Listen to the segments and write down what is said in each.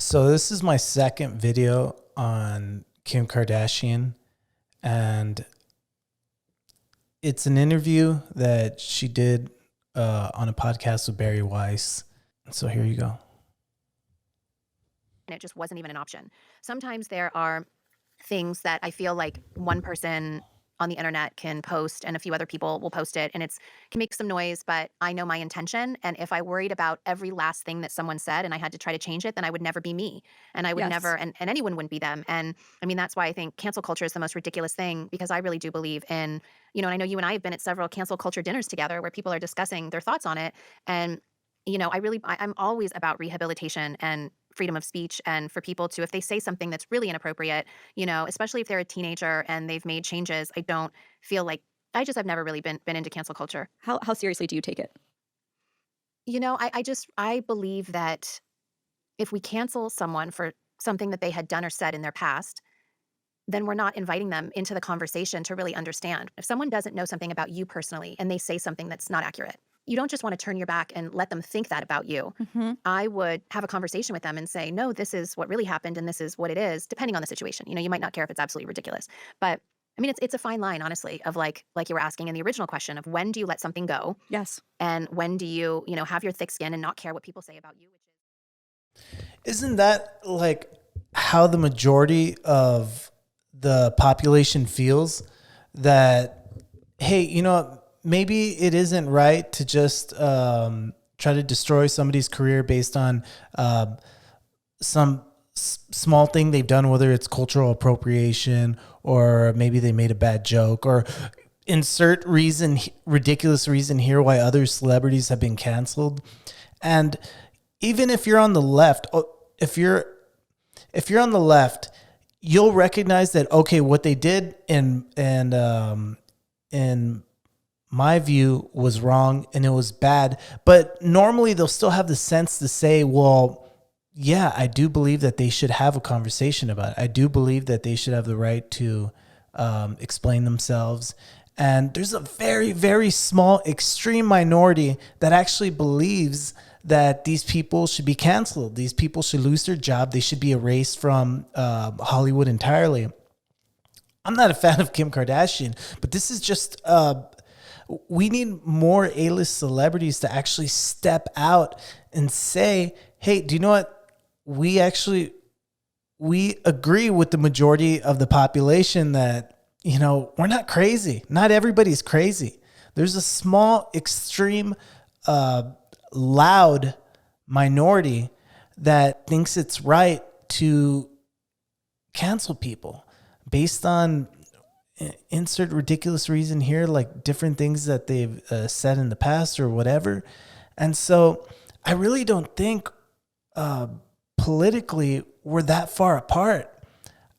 So this is my second video on Kim Kardashian, and it's an interview that she did on a podcast with Barry Weiss. So here you go. And it just wasn't even an option. Sometimes there are things that I feel like one person on the internet can post and a few other people will post it and it's can make some noise, but I know my intention. And if I worried about every last thing that someone said and I had to try to change it, then I would never be me. And I would Yes. never, and anyone wouldn't be them. And I mean, that's why I think cancel culture is the most ridiculous thing, because I really do believe in, and I know you and I have been at several cancel culture dinners together where people are discussing their thoughts on it. And I'm always about rehabilitation and freedom of speech, and for people to, if they say something that's really inappropriate, especially if they're a teenager and they've made changes, I don't feel like I've never really been into cancel culture. How seriously do you take it? I believe that if we cancel someone for something that they had done or said in their past, then we're not inviting them into the conversation to really understand. If someone doesn't know something about you personally and they say something that's not accurate, you don't just want to turn your back and let them think that about you. Mhm. I would have a conversation with them and say, no, this is what really happened and this is what it is, depending on the situation. You might not care if it's absolutely ridiculous. But I mean, it's a fine line, honestly, of like you were asking in the original question of when do you let something go Yes. and when do you, have your thick skin and not care what people say about you, which is Isn't that like how the majority of the population feels? That, hey, maybe it isn't right to just try to destroy somebody's career based on some small thing they've done, whether it's cultural appropriation or maybe they made a bad joke or insert ridiculous reason here why other celebrities have been canceled. And even if you're on the left, if you're on the left, you'll recognize that, okay, what they did in my view was wrong and it was bad. But normally they'll still have the sense to say, well, yeah, I do believe that they should have a conversation about it. I do believe that they should have the right to explain themselves. And there's a very, very small, extreme minority that actually believes that these people should be canceled. These people should lose their job. They should be erased from Hollywood entirely. I'm not a fan of Kim Kardashian, but this is just, we need more A-list celebrities to actually step out and say, hey, do you know what? We agree with the majority of the population that, we're not crazy. Not everybody's crazy. There's a small, extreme, loud minority that thinks it's right to cancel people based on insert ridiculous reason here, like different things that they've said in the past or whatever. And so I really don't think politically we're that far apart.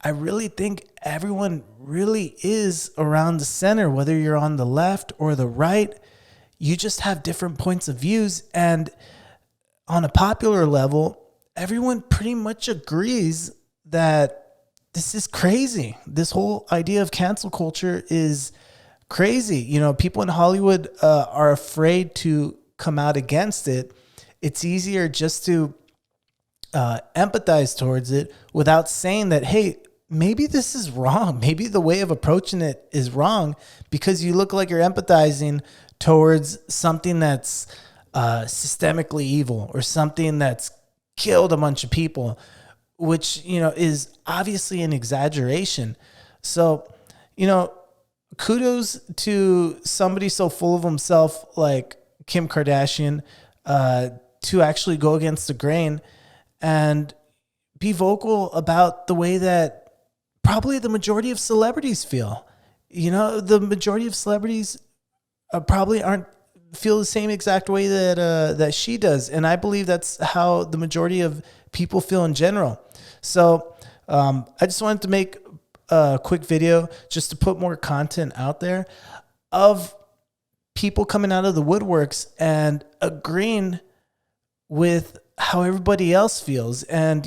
I really think everyone really is around the center, whether you're on the left or the right. You just have different points of views. And on a popular level, everyone pretty much agrees that this is crazy. This whole idea of cancel culture is crazy. People in Hollywood are afraid to come out against it. It's easier just to empathize towards it without saying that, hey, maybe this is wrong. Maybe the way of approaching it is wrong, because you look like you're empathizing towards something that's systemically evil or something that's killed a bunch of people, which, is obviously an exaggeration. So, kudos to somebody so full of himself like Kim Kardashian to actually go against the grain and be vocal about the way that probably the majority of celebrities feel. The majority of celebrities probably aren't feel the same exact way that she does, and I believe that's how the majority of people feel in general. So I just wanted to make a quick video just to put more content out there of people coming out of the woodworks and agreeing with how everybody else feels. And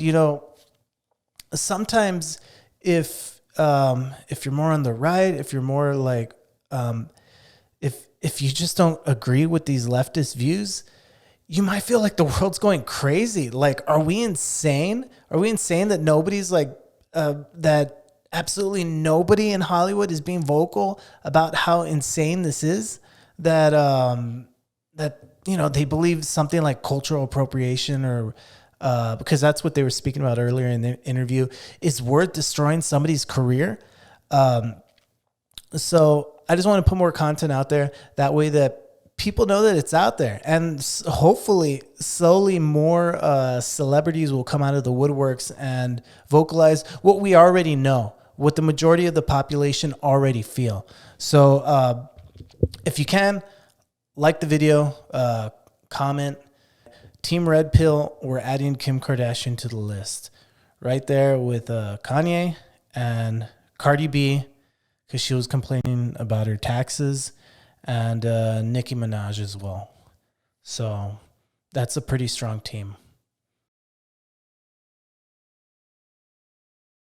sometimes if you're more on the right, if you're more like if you just don't agree with these leftist views, you might feel like the world's going crazy. Like, are we insane? Are we insane that nobody's like, that absolutely nobody in Hollywood is being vocal about how insane this is? That, that, you know, they believe something like cultural appropriation or, because that's what they were speaking about earlier in the interview, is worth destroying somebody's career. So I just want to put more content out there that way that people know that it's out there, and hopefully slowly more celebrities will come out of the woodworks and vocalize what we already know, what the majority of the population already feel. So if you can, like the video, comment. Team Red Pill, we're adding Kim Kardashian to the list right there with Kanye and Cardi B, because she was complaining about her taxes, and Nicki Minaj as well. So that's a pretty strong team.